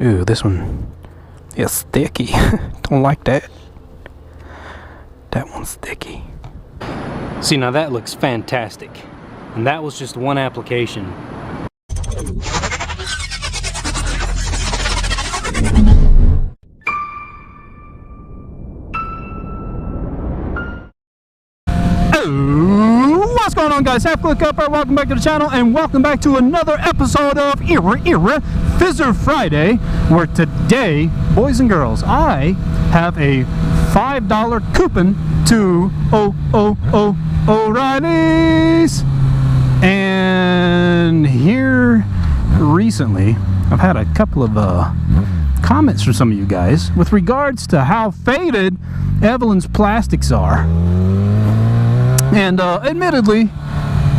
Ooh, this one is sticky. Don't like that. That one's sticky. See, now that looks fantastic. And that was just one application. What's going on, guys? HalfClickup, welcome back to the channel, and welcome back to another episode of Fizzer Friday, where today, boys and girls, I have a $5 coupon to O'Reilly's. And here recently, I've had a couple of comments from some of you guys with regards to how faded Evelyn's plastics are. And admittedly,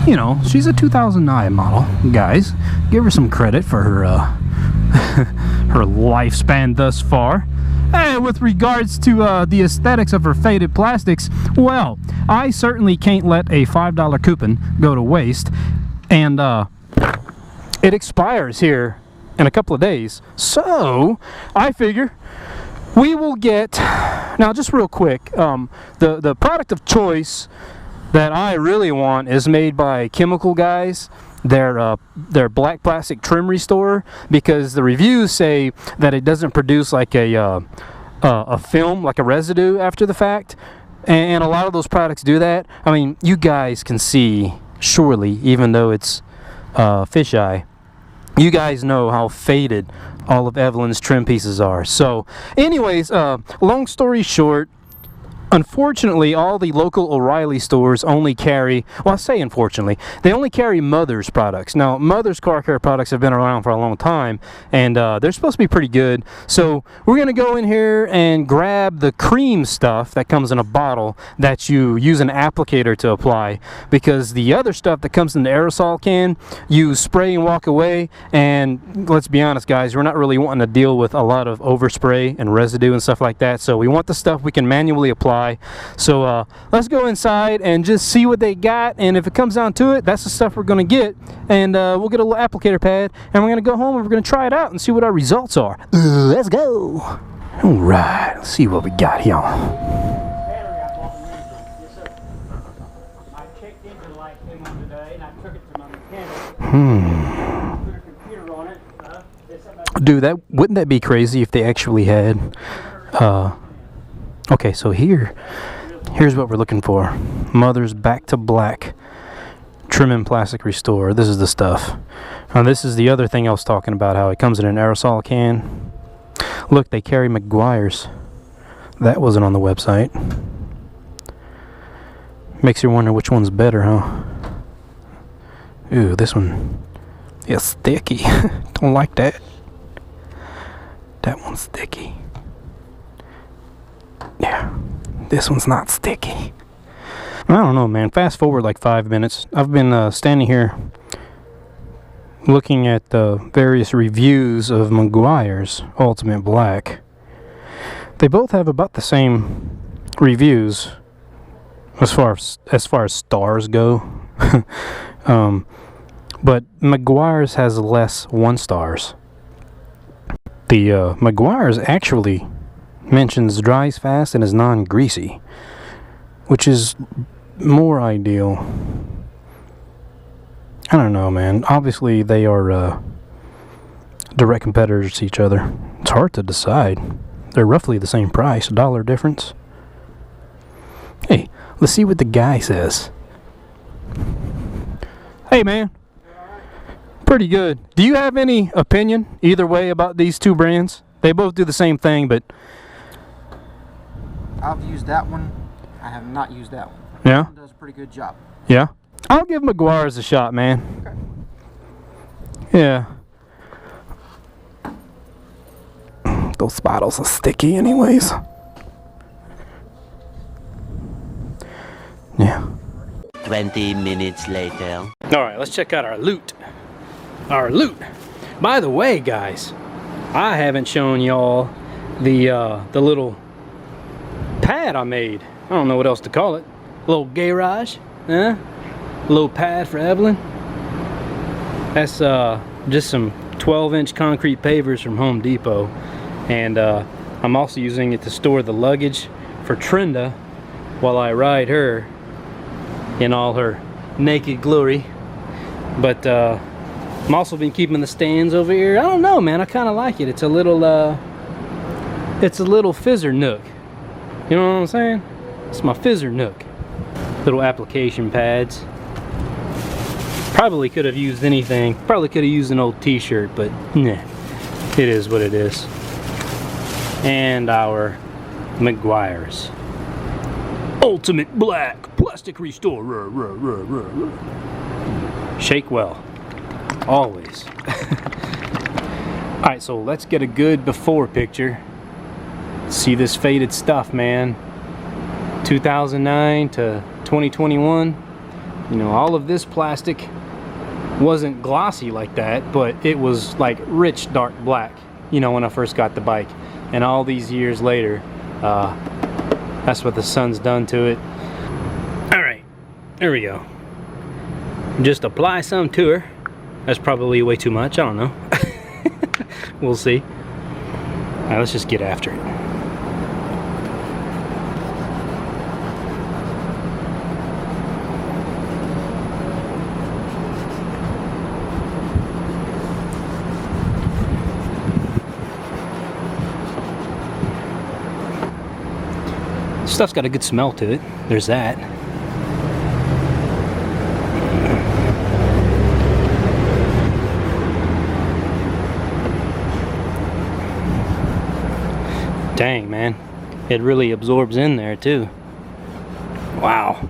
you know, she's a 2009 model, guys. Give her some credit for her her lifespan thus far. And with regards to the aesthetics of her faded plastics, well, I certainly can't let a $5 coupon go to waste. And it expires here in a couple of days. So I figure we will get, now just real quick, the product of choice that I really want is made by Chemical Guys. Their black plastic trim restorer, because the reviews say that it doesn't produce like a film, like a residue after the fact, and a lot of those products do that. I mean, you guys can see, surely, even though it's fisheye, you guys know how faded all of Evelyn's trim pieces are. So anyways, long story short, unfortunately, all the local O'Reilly stores only carry, well, I say unfortunately, they only carry Mother's products. Now, Mother's car care products have been around for a long time, and they're supposed to be pretty good. So we're going to go in here and grab the cream stuff that comes in a bottle that you use an applicator to apply, because the other stuff that comes in the aerosol can, you spray and walk away, and let's be honest, guys, we're not really wanting to deal with a lot of overspray and residue and stuff like that. So we want the stuff we can manually apply. So let's go inside and just see what they got, and if it comes down to it, that's the stuff we're going to get. And we'll get a little applicator pad, and we're going to go home and we're going to try it out and see what our results are. Let's go. Alright, let's see what we got here. Dude, wouldn't that be crazy if they actually had okay, so here's what we're looking for. Mother's Back to Black Trim and Plastic Restore. This is the stuff. Now this is the other thing I was talking about, how it comes in an aerosol can. Look, they carry Meguiar's. That wasn't on the website. Makes you wonder which one's better, huh? Ooh, this one is sticky. Don't like that. That one's sticky. Yeah, this one's not sticky. I don't know, man. Fast forward like 5 minutes. I've been standing here looking at the various reviews of Meguiar's Ultimate Black. They both have about the same reviews as far as stars go. But Meguiar's has less 1 stars. The Meguiar's actually mentions dries fast and is non-greasy, which is more ideal. I don't know, man. Obviously they are direct competitors to each other. It's hard to decide. They're roughly the same price, $1 difference. Hey, let's see what the guy says. Hey, man. Pretty good. Do you have any opinion either way about these two brands? They both do the same thing, but I've used that one. I have not used that one. Yeah? That one does a pretty good job. Yeah? I'll give Meguiar's a shot, man. Okay. Yeah. Those bottles are sticky anyways. Yeah. 20 minutes later. Alright, let's check out our loot. Our loot. By the way, guys, I haven't shown y'all the little pad I made. I don't know what else to call it. A little garage, huh? A little pad for Evelyn. That's just some 12-inch concrete pavers from Home Depot, and I'm also using it to store the luggage for Trenda while I ride her in all her naked glory. But I'm also been keeping the stands over here. I don't know, man, I kind of like it. It's a little fizzer nook. You know what I'm saying? It's my fizzer nook. Little application pads. Probably could have used anything. Probably could have used an old t-shirt, but nah, it is what it is. And our Meguiar's Ultimate Black Plastic Restorer. Shake well. Always. Alright, so let's get a good before picture. See this faded stuff, man. 2009 to 2021. You know, all of this plastic wasn't glossy like that, but it was like rich dark black, you know, when I first got the bike. And all these years later, that's what the sun's done to it. Alright, there we go. Just apply some to her. That's probably way too much, I don't know. We'll see. Alright, let's just get after it. Stuff's got a good smell to it. There's that. Dang, man. It really absorbs in there too. Wow.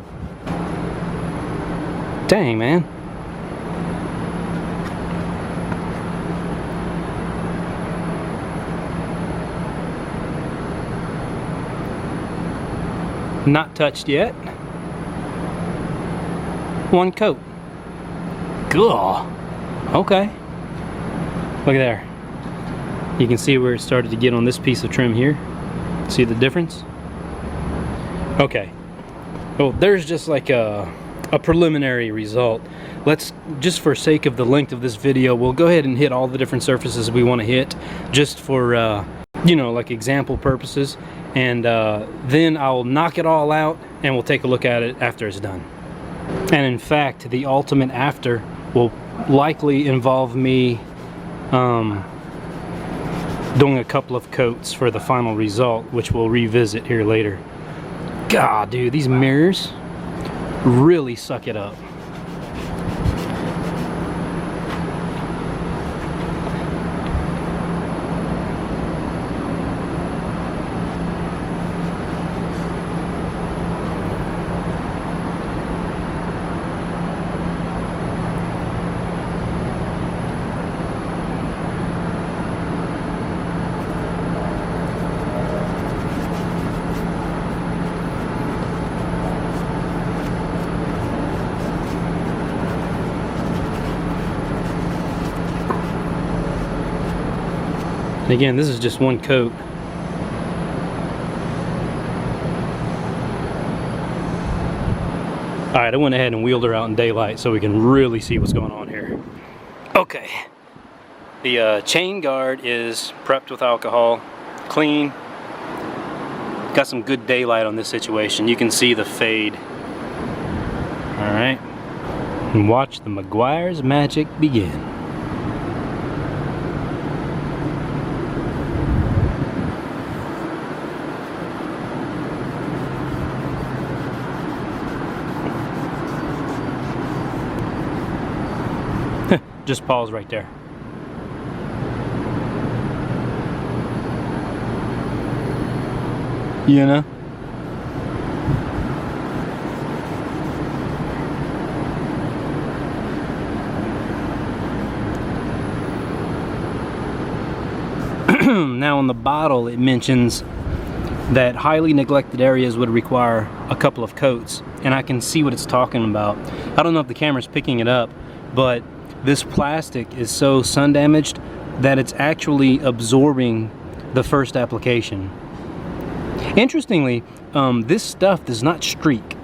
Dang, man. Not touched yet. One coat. Cool. Okay. Look at there. You can see where it started to get on this piece of trim here. See the difference? Okay. Well, there's just like a preliminary result. Let's, just for sake of the length of this video, we'll go ahead and hit all the different surfaces we want to hit, just for you know, like example purposes. And then I'll knock it all out and we'll take a look at it after it's done. And in fact, the ultimate after will likely involve me doing a couple of coats for the final result, which we'll revisit here later. God, dude, these mirrors really suck it up. Again, this is just one coat. Alright, I went ahead and wheeled her out in daylight so we can really see what's going on here. Okay. The chain guard is prepped with alcohol, clean. Got some good daylight on this situation. You can see the fade. Alright. And watch the Meguiar's magic begin. Just pause right there. You know? Now on the bottle it mentions that highly neglected areas would require a couple of coats, and I can see what it's talking about. I don't know if the camera's picking it up, but this plastic is so sun damaged that it's actually absorbing the first application. Interestingly, this stuff does not streak.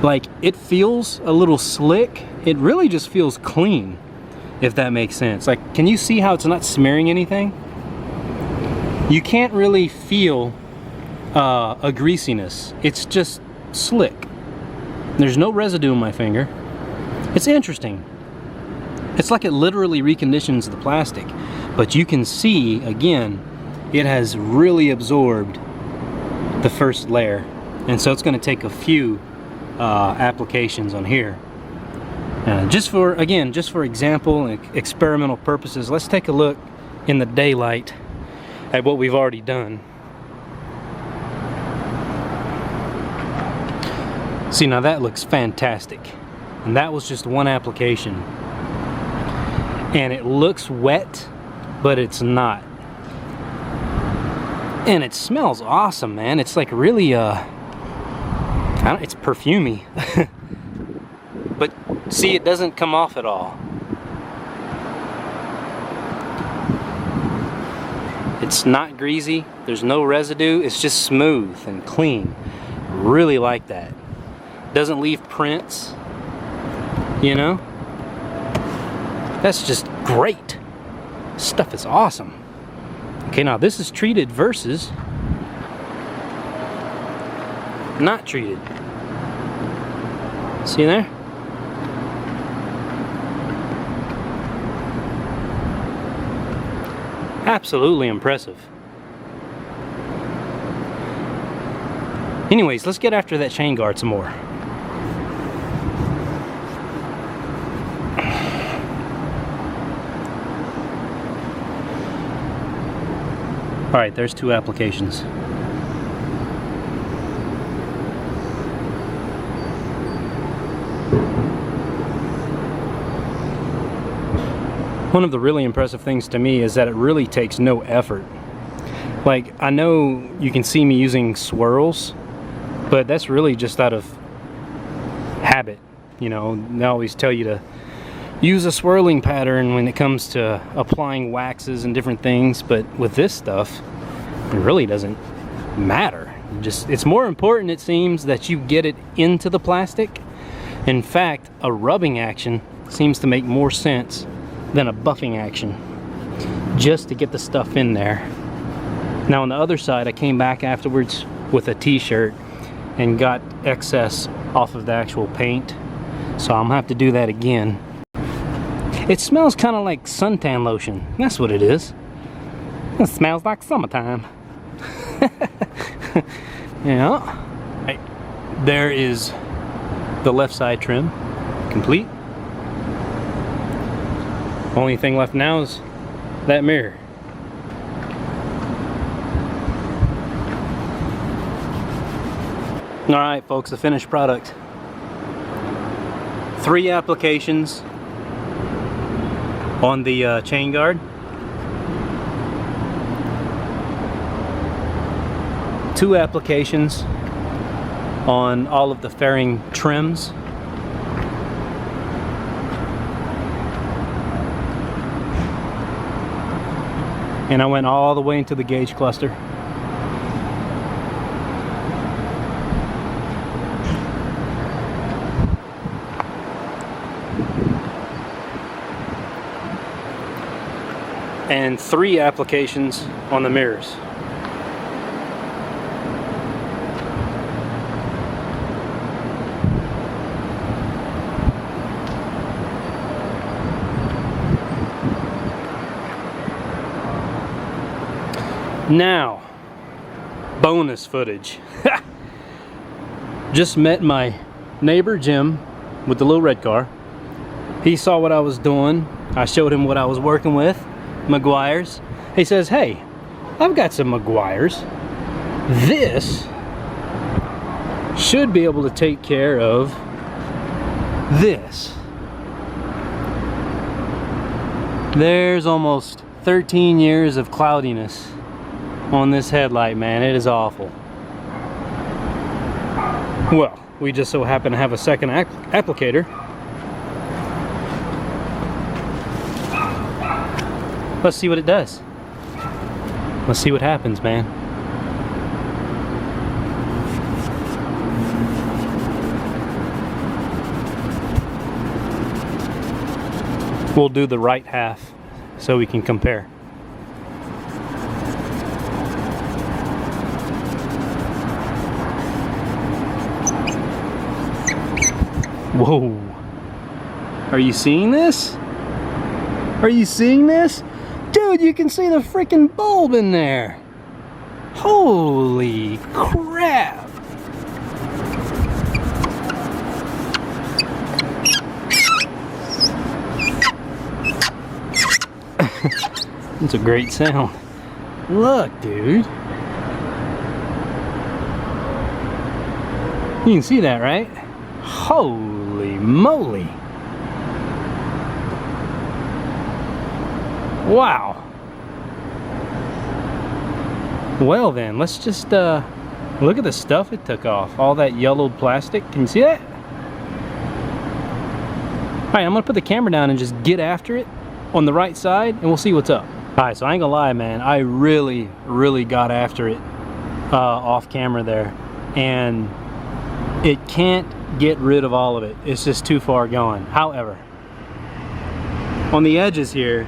Like, it feels a little slick. It really just feels clean. if that makes sense. Like, can you see how it's not smearing anything? You can't really feel a greasiness. It's just slick. There's no residue in my finger. It's interesting. It's like it literally reconditions the plastic, but you can see, again, it has really absorbed the first layer, and so it's going to take a few applications on here. Just for example and experimental purposes, let's take a look in the daylight at what we've already done. See, now that looks fantastic, and that was just one application, and it looks wet, but it's not, and it smells awesome, man. It's like really it's perfumey. But see, it doesn't come off at all. It's not greasy, there's no residue, it's just smooth and clean. Really like that. Doesn't leave prints, you know? That's just great. Stuff is awesome. Okay, now this is treated versus not treated. See there? Absolutely impressive. Anyways, let's get after that chain guard some more. Alright, there's two applications. One of the really impressive things to me is that it really takes no effort. Like, I know you can see me using swirls, but that's really just out of habit. You know, they always tell you to use a swirling pattern when it comes to applying waxes and different things, but with this stuff, it really doesn't matter. It's more important, it seems, that you get it into the plastic. In fact, a rubbing action seems to make more sense than a buffing action, just to get the stuff in there. Now on the other side, I came back afterwards with a t-shirt and got excess off of the actual paint, so I'm gonna have to do that again. It smells kind of like suntan lotion. That's what it is. It smells like summertime. Yeah. Right. There is the left side trim complete. Only thing left now is that mirror. Alright folks, the finished product. 3 applications on the chain guard. 2 applications on all of the fairing trims. And I went all the way into the gauge cluster. And 3 applications on the mirrors. Now, bonus footage. Just met my neighbor Jim with the little red car. He saw what I was doing. I showed him what I was working with, Meguiar's. He says, hey, I've got some Meguiar's. This should be able to take care of this. There's almost 13 years of cloudiness on this headlight, man. It is awful. Well, we just so happen to have a second applicator. Let's see what it does. Let's see what happens, man. we'll do the right half so we can compare. Whoa. Are you seeing this? Are you seeing this? Dude, you can see the freaking bulb in there. Holy crap. It's a great sound. Look, dude. You can see that, right? Holy moly. Wow. Well then, let's just look at the stuff it took off. All that yellowed plastic. Can you see that? Alright, I'm gonna put the camera down and just get after it on the right side and we'll see what's up. Alright, so I ain't gonna lie, man. I really got after it off camera there. And it can't get rid of all of it. It's just too far gone. However, on the edges here,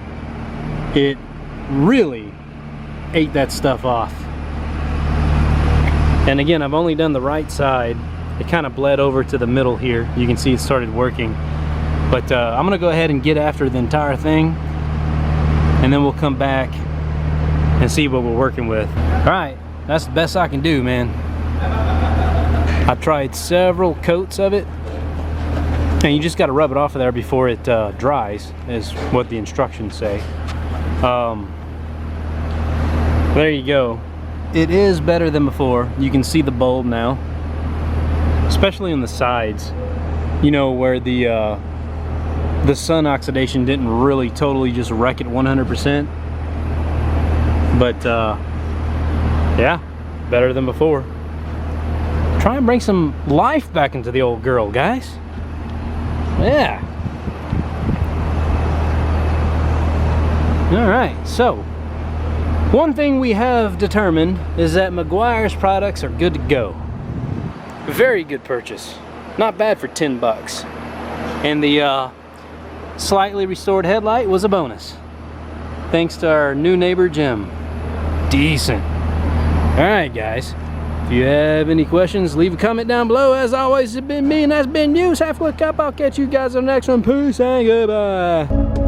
it really ate that stuff off. And again, I've only done the right side. It kind of bled over to the middle here. You can see it started working. But I'm gonna go ahead and get after the entire thing, and then we'll come back and see what we're working with. All right, that's the best I can do, man. I tried several coats of it, and you just got to rub it off of there before it dries, is what the instructions say. There you go. It is better than before. You can see the bulb now, especially on the sides, you know, where the sun oxidation didn't really totally just wreck it 100%. But yeah, better than before. Try and bring some life back into the old girl, guys. Yeah. All right, so one thing we have determined is that Meguiar's products are good to go. Very good purchase. Not bad for 10 bucks. And the slightly restored headlight was a bonus. Thanks to our new neighbor, Jim. Decent. All right, guys. If you have any questions, leave a comment down below. As always, it's been me and that's been you, HalfClickup. I'll catch you guys on the next one. Peace and goodbye.